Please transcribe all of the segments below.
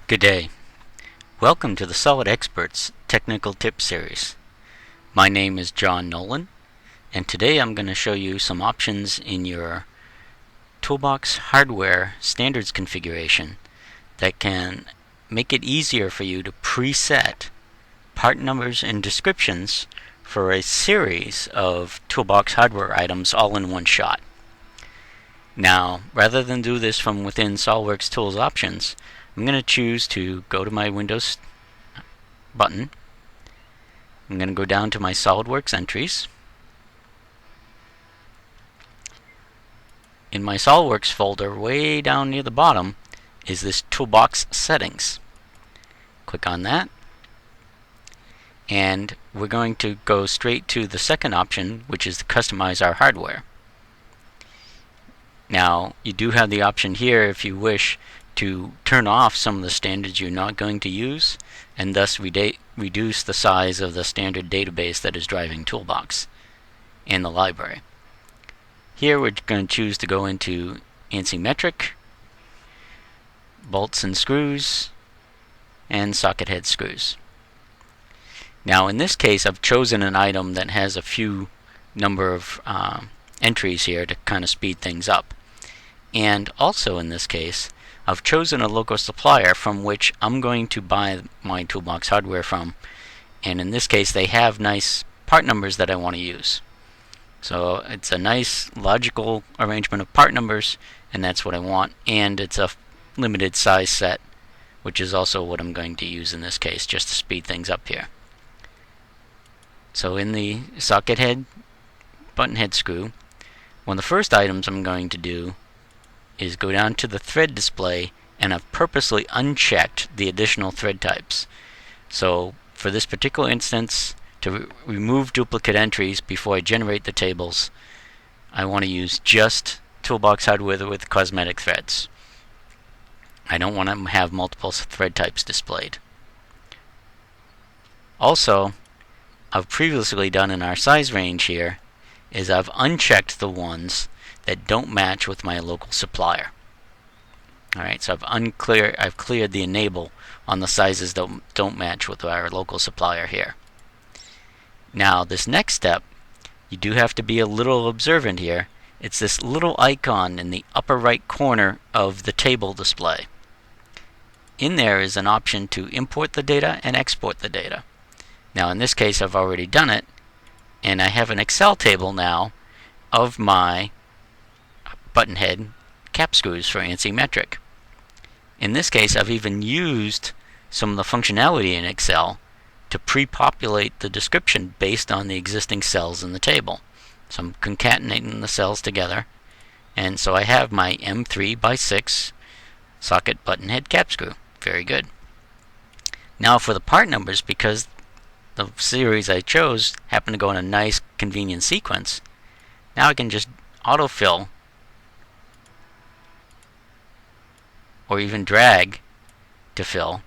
Good day. Welcome to the Solid Experts Technical Tips Series. My name is John Nolan, and today I'm going to show you some options in your Toolbox hardware standards configuration that can make it easier for you to preset part numbers and descriptions for a series of Toolbox hardware items all in one shot. Now, rather than do this from within SOLIDWORKS Tools Options, I'm going to choose to go to my Windows button. I'm going to go down to my SOLIDWORKS entries. In my SOLIDWORKS folder, way down near the bottom, is this Toolbox Settings. Click on that, and we're going to go straight to the second option, which is to customize our hardware. Now, you do have the option here, if you wish, to turn off some of the standards you're not going to use, and thus reduce the size of the standard database that is driving Toolbox and the library. Here we're going to choose to go into ANSI metric, bolts and screws, and socket head screws. Now in this case I've chosen an item that has a few number of entries here to kind of speed things up. And also in this case, I've chosen a local supplier from which I'm going to buy my Toolbox hardware from, and in this case they have nice part numbers that I want to use. So it's a nice logical arrangement of part numbers, and that's what I want, and it's a limited size set, which is also what I'm going to use in this case, just to speed things up here. So in the socket head, button head screw, one of the first items I'm going to do is go down to the thread display, and I've purposely unchecked the additional thread types. So for this particular instance, to remove duplicate entries before I generate the tables, I want to use just Toolbox hardware with cosmetic threads. I don't want to have multiple thread types displayed. Also, I've previously done in our size range here is I've unchecked the ones that don't match with my local supplier. Alright, so I've cleared the enable on the sizes that don't match with our local supplier here. Now this next step, you do have to be a little observant here. It's this little icon in the upper right corner of the table display. In there is an option to import the data and export the data. Now in this case I've already done it, and I have an Excel table now of my button head cap screws for ANSI metric. In this case I've even used some of the functionality in Excel to pre-populate the description based on the existing cells in the table. So I'm concatenating the cells together, and so I have my M3x6 socket button head cap screw. Very good. Now for the part numbers, because the series I chose happened to go in a nice convenient sequence, now I can just autofill or even drag to fill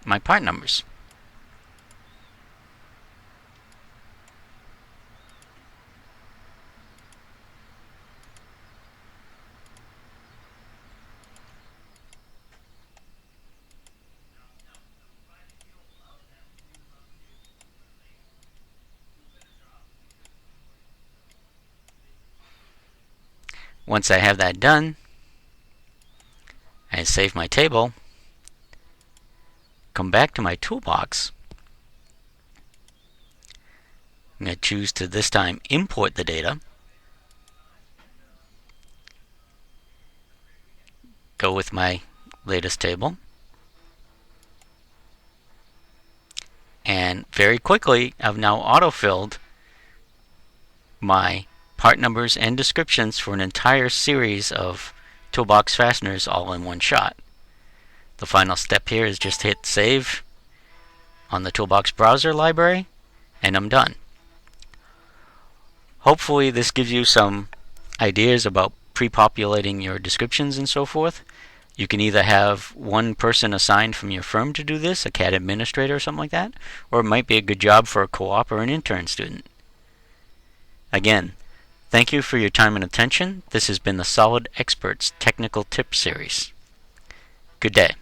my part numbers. Once I have that done, I save my table, come back to my toolbox. I'm going to choose to this time import the data. Go with my latest table. And very quickly I've now autofilled my part numbers and descriptions for an entire series of Toolbox fasteners all in one shot. The final step here is just hit save on the Toolbox browser library, and I'm done. Hopefully this gives you some ideas about pre-populating your descriptions and so forth. You can either have one person assigned from your firm to do this, a CAD administrator or something like that, or it might be a good job for a co-op or an intern student. Again, thank you for your time and attention. This has been the Solid Experts Technical Tips Series. Good day.